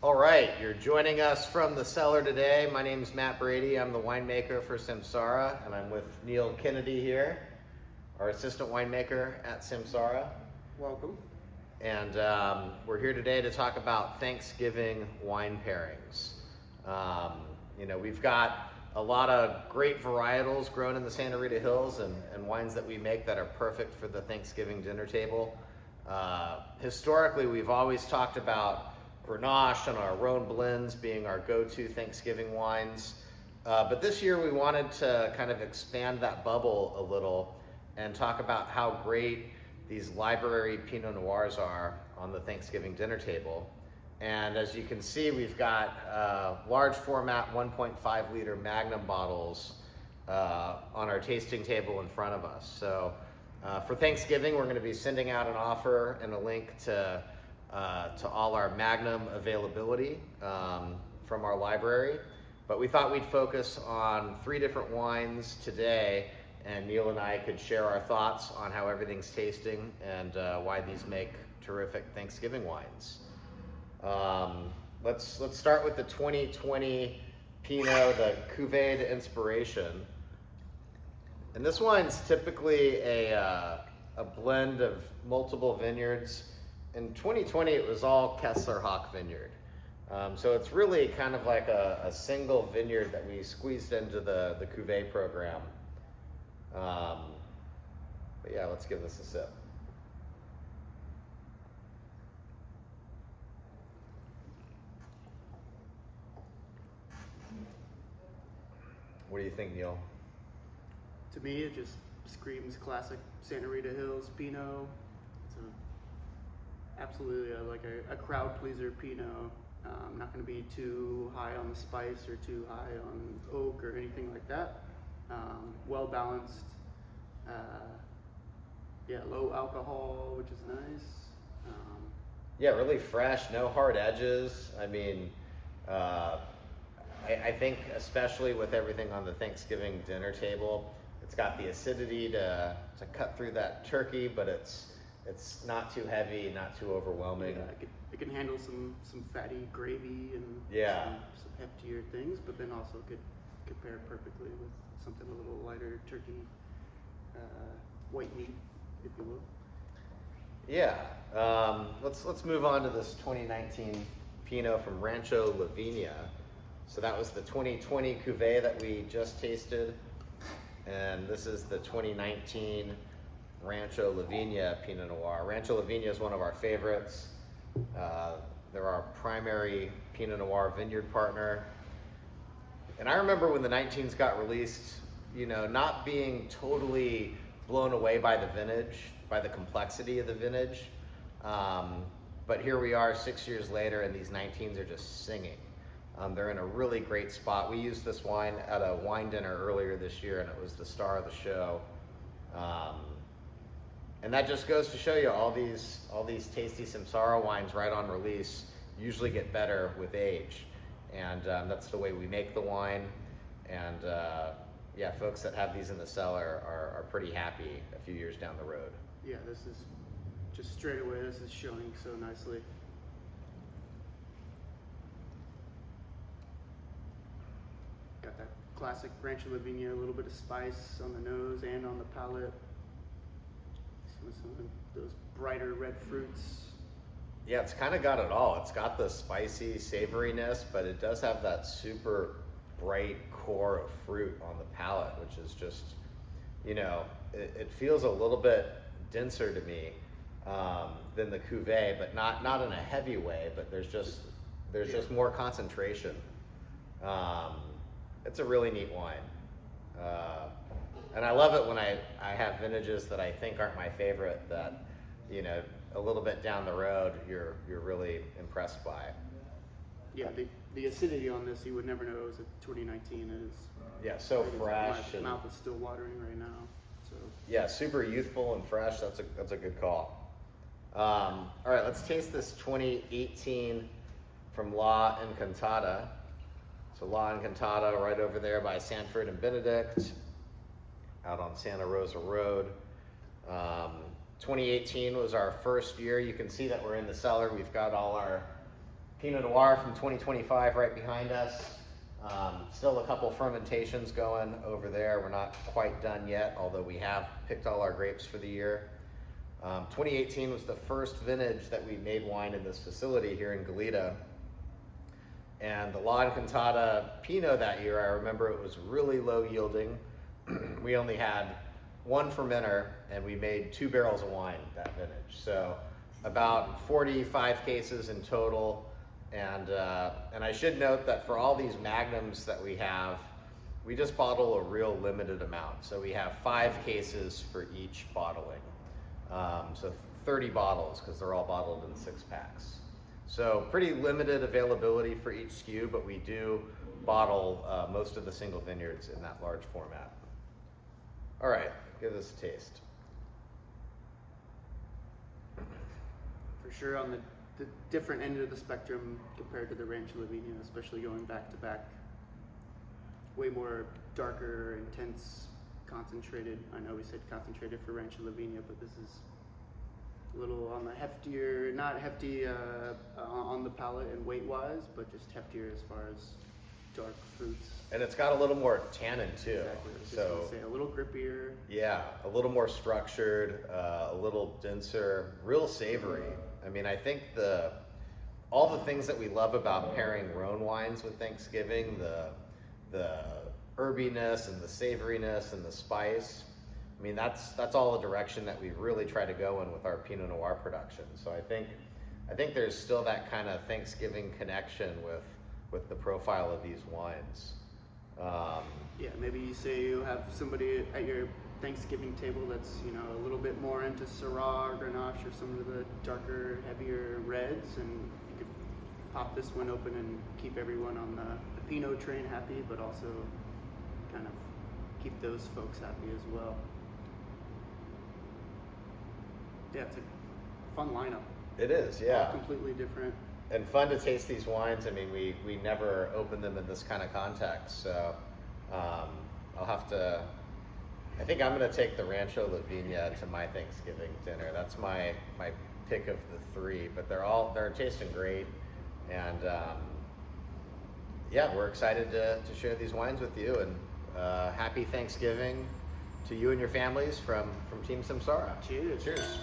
All right, you're joining us from the cellar today. My name is Matt Brady. I'm the winemaker for Samsara, and I'm with Neil Kennedy here, our assistant winemaker at Samsara. Welcome. And we're here today to talk about Thanksgiving wine pairings. We've got a lot of great varietals grown in the Santa Rita Hills and wines that we make that are perfect for the Thanksgiving dinner table. Historically, we've always talked about Grenache and our Rhone blends being our go-to Thanksgiving wines. But this year we wanted to kind of expand that bubble a little and talk about how great these library Pinot Noirs are on the Thanksgiving dinner table. And as you can see, we've got large format 1.5 liter Magnum bottles on our tasting table in front of us. So for Thanksgiving, we're going to be sending out an offer and a link to all our Magnum availability from our library. But we thought we'd focus on 3 different wines today, and Neil and I could share our thoughts on how everything's tasting and why these make terrific Thanksgiving wines. Let's start with the 2020 Pinot, the Cuvée d'Inspiration. And this wine's typically a blend of multiple vineyards. In 2020, it was all Kessler Hock Vineyard. So it's really kind of like a single vineyard that we squeezed into the Cuvée program. But yeah, let's give this a sip. What do you think, Neil? To me, it just screams classic Santa Rita Hills Pinot. It's absolutely like a crowd pleaser Pinot. Not going to be too high on the spice or too high on oak or anything like that. Well balanced. Low alcohol, which is nice. Really fresh, no hard edges. I mean, I think especially with everything on the Thanksgiving dinner table, it's got the acidity to cut through that turkey, but it's not too heavy, not too overwhelming. Yeah, it can handle some fatty gravy and some heftier things, but then also could pair perfectly with something a little lighter, turkey, white meat, if you will. Yeah. Let's move on to this 2019 Pinot from Rancho Lavinia. So that was the 2020 Cuvée that we just tasted, and this is the 2019 Rancho Lavinia Pinot Noir. Rancho Lavinia is one of our favorites. They're our primary Pinot Noir vineyard partner. And I remember when the 19s got released, not being totally blown away by the vintage, by the complexity of the vintage. But here we are 6 years later, and these 19s are just singing. They're in a really great spot. We used this wine at a wine dinner earlier this year, and it was the star of the show. And that just goes to show you all these tasty Samsara wines right on release usually get better with age. And that's the way we make the wine. And folks that have these in the cellar are pretty happy a few years down the road. Yeah, this is just straight away, this is showing so nicely. Got that classic Rancho Lavinia, a little bit of spice on the nose and on the palate. Some of those brighter red fruits. Yeah, it's kind of got it all. It's got the spicy savoriness, but it does have that super bright core of fruit on the palate, which is just, it feels a little bit denser to me than the Cuvée, but not in a heavy way, but there's just more concentration. It's a really neat wine. And I love it when I have vintages that I think aren't my favorite that, a little bit down the road you're really impressed by. Yeah, the acidity on this, you would never know it was a 2019 is. Yeah, so fresh. My mouth is still watering right now. So. Yeah, super youthful and fresh. That's a good call. All right, let's taste this 2018 from La Encantada. So La Encantada right over there by Sanford and Benedict, out on Santa Rosa Road. 2018 was our first year. You can see that we're in the cellar. We've got all our Pinot Noir from 2025 right behind us. Still a couple fermentations going over there. We're not quite done yet, although we have picked all our grapes for the year. 2018 was the first vintage that we made wine in this facility here in Goleta. And the La Encantada Pinot that year, I remember it was really low yielding. We only had one fermenter and we made 2 barrels of wine that vintage. So about 45 cases in total. And I should note that for all these Magnums that we have, we just bottle a real limited amount. So we have 5 cases for each bottling. So 30 bottles, because they're all bottled in 6 packs. So pretty limited availability for each SKU, but we do bottle most of the single vineyards in that large format. All right, give this a taste. For sure on the different end of the spectrum compared to the Rancho Lavinia, especially going back to back. Way more darker, intense, concentrated. I know we said concentrated for Rancho Lavinia, but this is a little on the heftier, not hefty on the palate and weight wise, but just heftier as far as dark fruits. And it's got a little more tannin too. Exactly. I was just So gonna say a little grippier. yeah, a little more structured, a little denser, real savory. I mean, I think all the things that we love about pairing Rhone wines with Thanksgiving, the herbiness and the savoriness and the spice, I mean, that's all the direction that we really try to go in with our Pinot Noir production. So I think there's still that kind of Thanksgiving connection with the profile of these wines. Yeah, maybe you say you have somebody at your Thanksgiving table that's, you know, a little bit more into Syrah or Grenache or some of the darker, heavier reds, and you could pop this one open and keep everyone on the Pinot train happy, but also kind of keep those folks happy as well. Yeah, it's a fun lineup. It is, yeah. All completely different. And fun to taste these wines. I mean, we never open them in this kind of context, so I'll have to. I think I'm gonna take the Rancho Lavinia to my Thanksgiving dinner. That's my pick of the 3, but they're tasting great, and yeah, we're excited to share these wines with you. And happy Thanksgiving to you and your families from Team Samsara. Cheers. Cheers.